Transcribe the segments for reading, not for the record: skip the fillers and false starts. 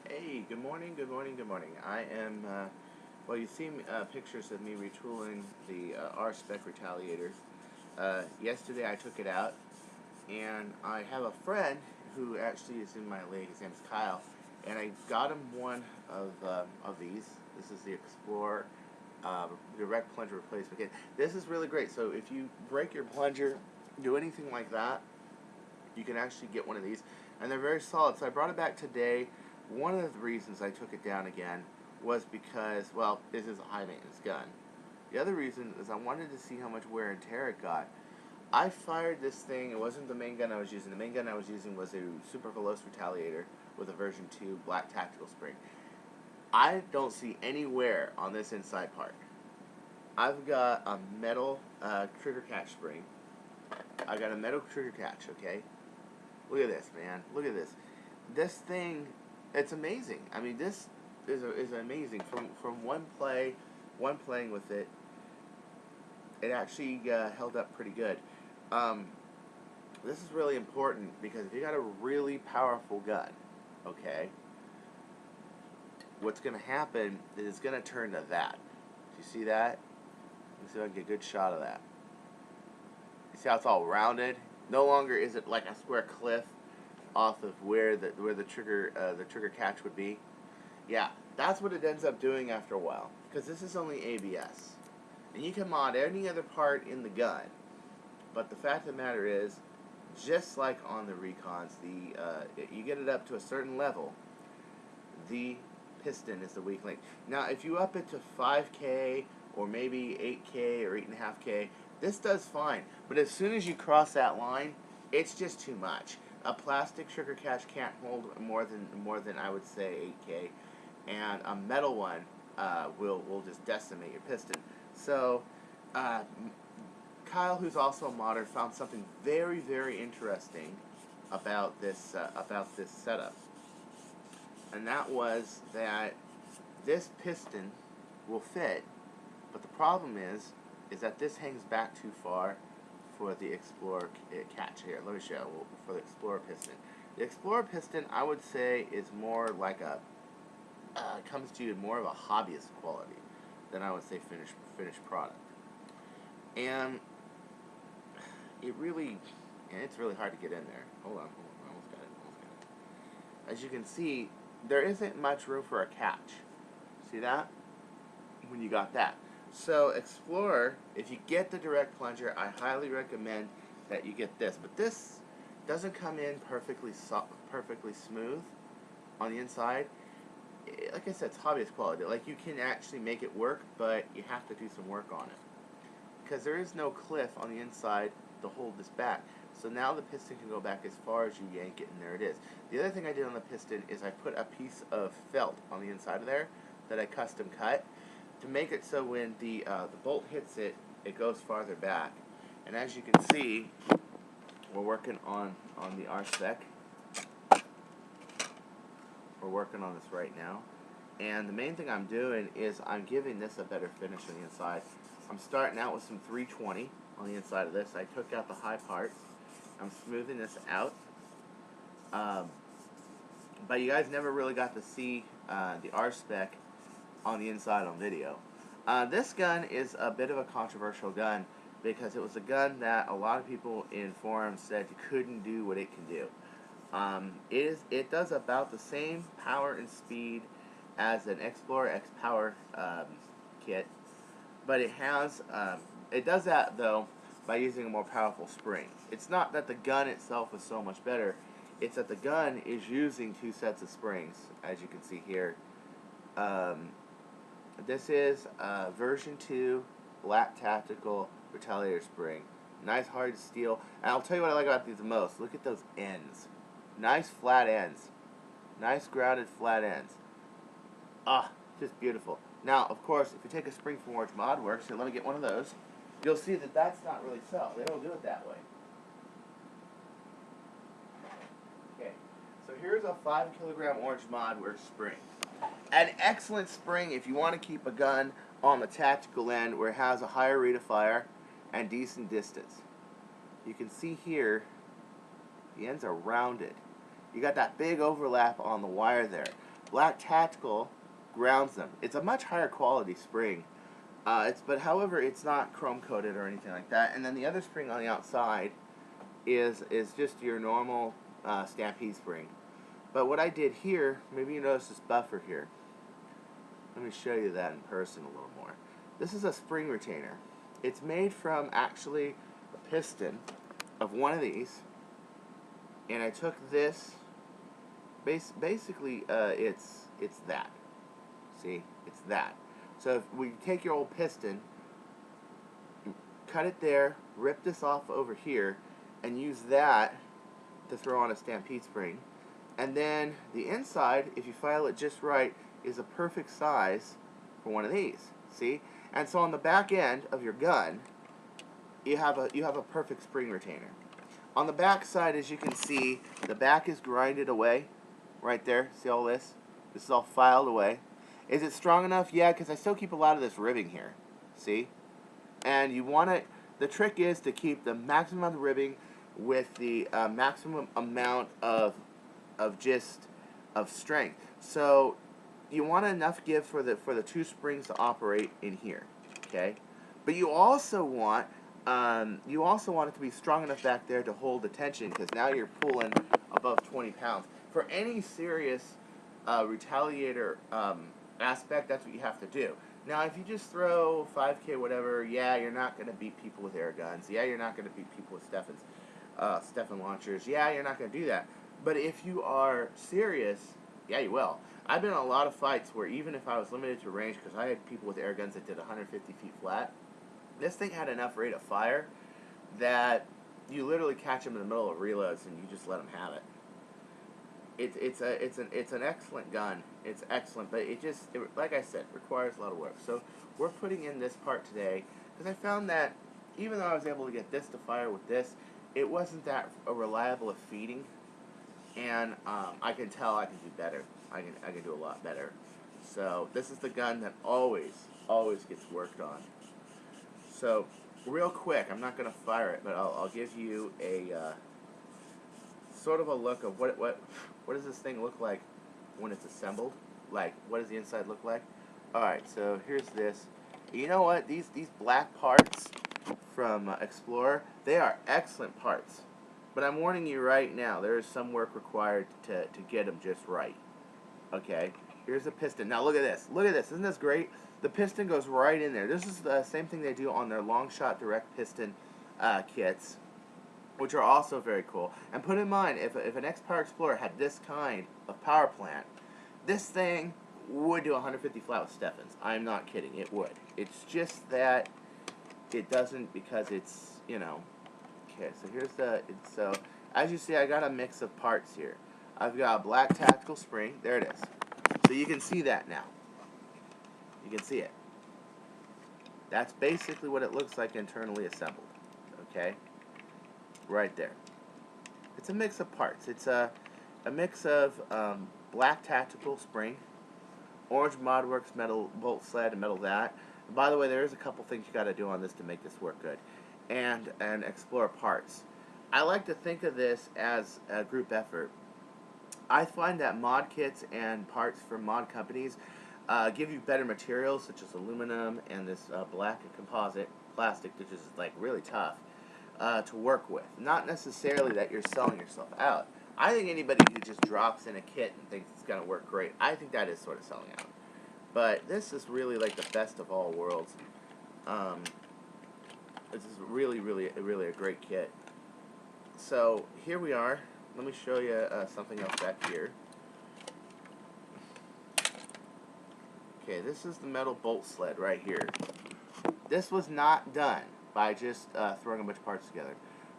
Hey, good morning, good morning, good morning. I am, well, you've seen pictures of me retooling the R-Spec Retaliator. Yesterday I took it out, and I have a friend who actually is in my league. His name's Kyle, and I got him one of these. This is the Xplorer direct plunger replacement kit. This is really great. So if you break your plunger, do anything like that, you can actually get one of these, and they're very solid. So I brought it back today. One of the reasons I took it down again was because, well, this is a high maintenance gun. The other reason is I wanted to see how much wear and tear it got. I fired this thing. It wasn't the main gun I was using. The main gun I was using was a Super Veloce Retaliator with a version 2 black tactical spring. I don't see any wear on this inside part. I've got a metal trigger catch spring. I got a metal trigger catch, okay? Look at this, man. Look at this. This thing, it's amazing. I mean, this is amazing. From one playing with it, it actually held up pretty good. This is really important because if you got a really powerful gun, okay, what's going to happen is it's going to turn to that. Do you see that? Let me see if I can get a good shot of that. You see how it's all rounded? No longer is it like a square cliff off of where the trigger catch would be. Yeah, that's what it ends up doing after a while, because this is only ABS, and you can mod any other part in the gun. But the fact of the matter is, just like on the Recons, you get it up to a certain level, the piston is the weak link. Now, if you up it to 5K or maybe 8K or 8.5K, this does fine. But as soon as you cross that line, it's just too much. A plastic trigger catch can't hold more than I would say 8K, and a metal one will just decimate your piston. So, Kyle, who's also a modder, found something very, very interesting about this setup, and that was that this piston will fit, but the problem is that this hangs back too far for the Xplorer catch here. Let me show you for the Xplorer piston. The Xplorer piston, I would say, is more like a comes to you more of a hobbyist quality than I would say finished product. And it's really hard to get in there. Hold on, I almost got it. As you can see, there isn't much room for a catch. See that? When you got that. So Xplorer, if you get the direct plunger, I highly recommend that you get this. But this doesn't come in perfectly smooth on the inside. Like I said, it's hobbyist quality. Like, you can actually make it work, but you have to do some work on it, because there is no cliff on the inside to hold this back. So now the piston can go back as far as you yank it, and there it is. The other thing I did on the piston is I put a piece of felt on the inside of there that I custom cut to make it so when the bolt hits it, it goes farther back. And as you can see, we're working on the R-Spec. We're working on this right now. And the main thing I'm doing is I'm giving this a better finish on the inside. I'm starting out with some 320 on the inside of this. I took out the high parts. I'm smoothing this out. But you guys never really got to see the R-Spec on the inside on video. This gun is a bit of a controversial gun because it was a gun that a lot of people in forums said you couldn't do what it can do. It does about the same power and speed as an Xplorer X Power kit, but it does that though by using a more powerful spring. It's not that the gun itself is so much better, it's that the gun is using two sets of springs, as you can see here. This is version 2 black tactical Retaliator spring. Nice hard steel. And I'll tell you what I like about these the most. Look at those ends. Nice flat ends. Nice grounded flat ends. Ah, just beautiful. Now, of course, if you take a spring from Orange Mod Works, here, let me get one of those, you'll see that that's not really so. They don't do it that way. Okay, so here's a 5 kilogram Orange Mod Works spring. An excellent spring if you want to keep a gun on the tactical end where it has a higher rate of fire and decent distance. You can see here, the ends are rounded. You got that big overlap on the wire there. Black Tactical grounds them. It's a much higher quality spring. But however, it's not chrome coated or anything like that. And then the other spring on the outside is just your normal Stampede spring. But what I did here, maybe you notice this buffer here. Let me show you that in person a little more. This is a spring retainer. It's made from actually a piston of one of these, and I took this. Basically, it's that. See, it's that. So if we take your old piston, cut it there, rip this off over here, and use that to throw on a Stampede spring. And then the inside, if you file it just right, is a perfect size for one of these. See? And so on the back end of your gun, you have a perfect spring retainer. On the back side, as you can see, the back is grinded away. Right there. See all this? This is all filed away. Is it strong enough? Yeah, because I still keep a lot of this ribbing here. See? And you want it. The trick is to keep the maximum amount of ribbing with the maximum amount of strength. So you want enough give for the two springs to operate in here. Okay? But you also want it to be strong enough back there to hold the tension, because now you're pulling above 20 pounds. For any serious Retaliator aspect, that's what you have to do. Now, if you just throw 5K whatever, yeah, you're not going to beat people with air guns. Yeah, you're not going to beat people with Stefan launchers. Yeah, you're not going to do that. But if you are serious, yeah, you will. I've been in a lot of fights where even if I was limited to range, because I had people with air guns that did 150 feet flat, this thing had enough rate of fire that you literally catch them in the middle of reloads and you just let them have it. It's an excellent gun. It's excellent, but like I said, requires a lot of work. So we're putting in this part today because I found that even though I was able to get this to fire with this, it wasn't that reliable at feeding, and I can tell I can do better. I can do a lot better. So this is the gun that always gets worked on. So real quick, I'm not going to fire it, but I'll give you a sort of a look of what does this thing look like when it's assembled? Like, what does the inside look like? Alright, so here's this. You know what? These black parts from Xplorer, they are excellent parts. But I'm warning you right now, there is some work required to get them just right. Okay? Here's the piston. Now look at this. Look at this. Isn't this great? The piston goes right in there. This is the same thing they do on their long shot direct piston kits, which are also very cool. And put in mind, if an X-Power Explorer had this kind of power plant, this thing would do 150 flat with Stefans. I'm not kidding, it would. It's just that it doesn't, because it's, you know. Okay, so here's so as you see, I got a mix of parts here. I've got a black tactical spring. There it is. So you can see that now. You can see it. That's basically what it looks like internally assembled. Okay? Right there. It's a mix of parts. It's a mix of black tactical spring, orange ModWorks metal bolt sled and metal that. And by the way, there is a couple things you got to do on this to make this work good, and Xplorer parts. I like to think of this as a group effort. I find that mod kits and parts from mod companies give you better materials, such as aluminum and this black composite plastic, which is like really tough to work with. Not necessarily that you're selling yourself out. I think anybody who just drops in a kit and thinks it's going to work great, I think that is sort of selling out. But this is really like the best of all worlds. This is really a great kit. So here we are. Let me show you something else back here. Okay, this is the metal bolt sled right here. This was not done by just throwing a bunch of parts together.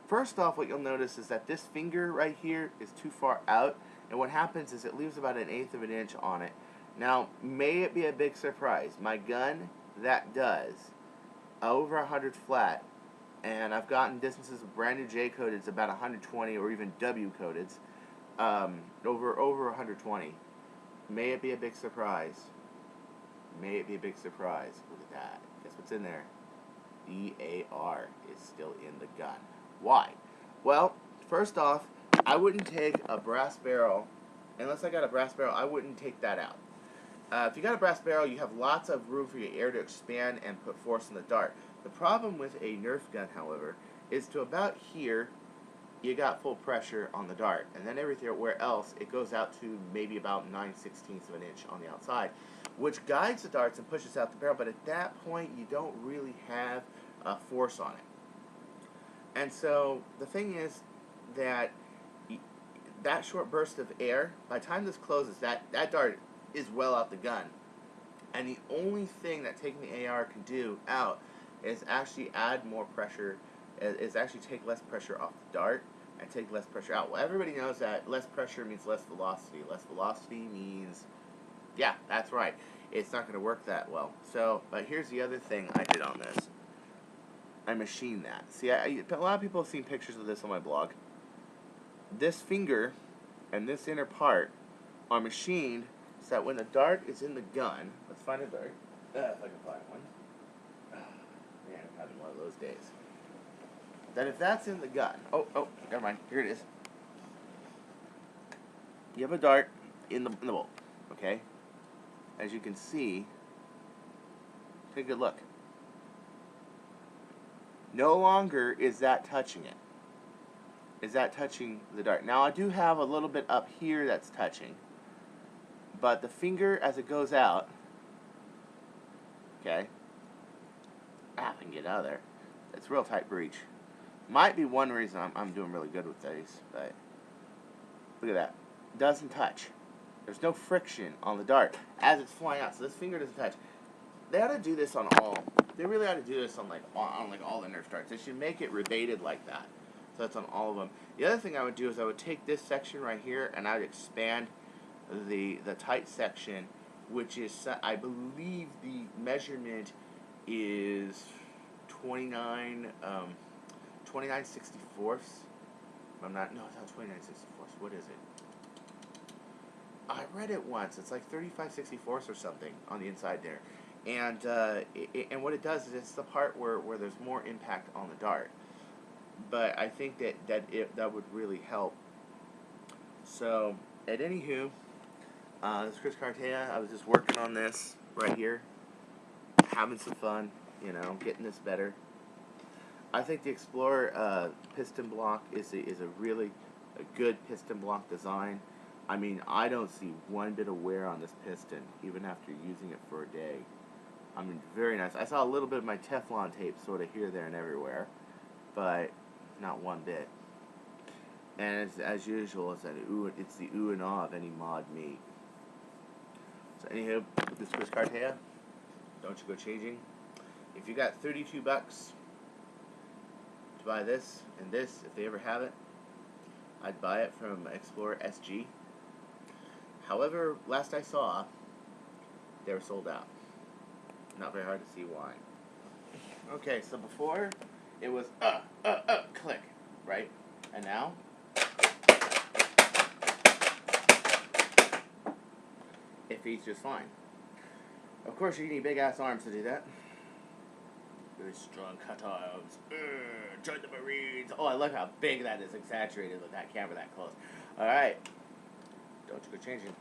First off, what you'll notice is that this finger right here is too far out, and what happens is it leaves about 1/8 of an inch on it. Now, may it be a big surprise, my gun, that does over 100 flat, and I've gotten distances of brand new J-codeds about 120 or even W-codeds over 120. May it be a big surprise. May it be a big surprise. Look at that. Guess what's in there? BAR is still in the gun. Why? Well, first off, I wouldn't take a brass barrel unless I got a brass barrel, I wouldn't take that out. If you got a brass barrel, you have lots of room for your air to expand and put force in the dart. The problem with a Nerf gun, however, is to about here, you got full pressure on the dart, and then everywhere else, it goes out to maybe about 9/16 of an inch on the outside, which guides the darts and pushes out the barrel, but at that point, you don't really have force on it. And so, the thing is that that short burst of air, by the time this closes, that dart is well out the gun. And the only thing that taking the AR can do out is actually add more pressure, is actually take less pressure off the dart and take less pressure out. Well, everybody knows that less pressure means less velocity. Less velocity means, yeah, that's right, it's not going to work that well. So, but here's the other thing I did on this. I machined that. See, a lot of people have seen pictures of this on my blog. This finger and this inner part are machined so that when the dart is in the gun, let's find a dart, if I can find one. Man, I'm having one of those days. That if that's in the gun, oh, never mind, here it is. You have a dart in the bolt, okay? As you can see, take a good look. No longer is that touching it. Is that touching the dart? Now I do have a little bit up here that's touching, but the finger as it goes out, okay, I can get out of there. It's real tight breech. Might be one reason I'm doing really good with these, but look at that. Doesn't touch. There's no friction on the dart as it's flying out, so this finger doesn't touch. They ought to do this on all. They really ought to do this on all the Nerf darts. They should make it rebated like that. So that's on all of them. The other thing I would do is I would take this section right here and I would expand the tight section, which is, I believe the measurement is 29 64ths. I'm not, no, it's not 29 64ths. What is it? I read it once. It's like 35 64ths or something on the inside there. And and what it does is it's the part where there's more impact on the dart. But I think that would really help. So, at anywho, this is Chris Cartea. I was just working on this right here, having some fun, you know, getting this better. I think the Xplorer piston block is a really good piston block design. I mean, I don't see one bit of wear on this piston, even after using it for a day. I mean, very nice. I saw a little bit of my Teflon tape sort of here, there, and everywhere, but not one bit. And as usual, it's the ooh and ah of any mod me. So anywho, this is Chris Cartea. Don't you go changing. If you got $32 to buy this and this, if they ever have it, I'd buy it from Xplorer SG. However, last I saw, they were sold out. Not very hard to see why. Okay, so before, it was click, right? And now, it feeds just fine. Of course, you need big-ass arms to do that. Very strong cut arms. Join the Marines. Oh, I love how big that is, exaggerated with that camera that close. Alright. Don't you go changing.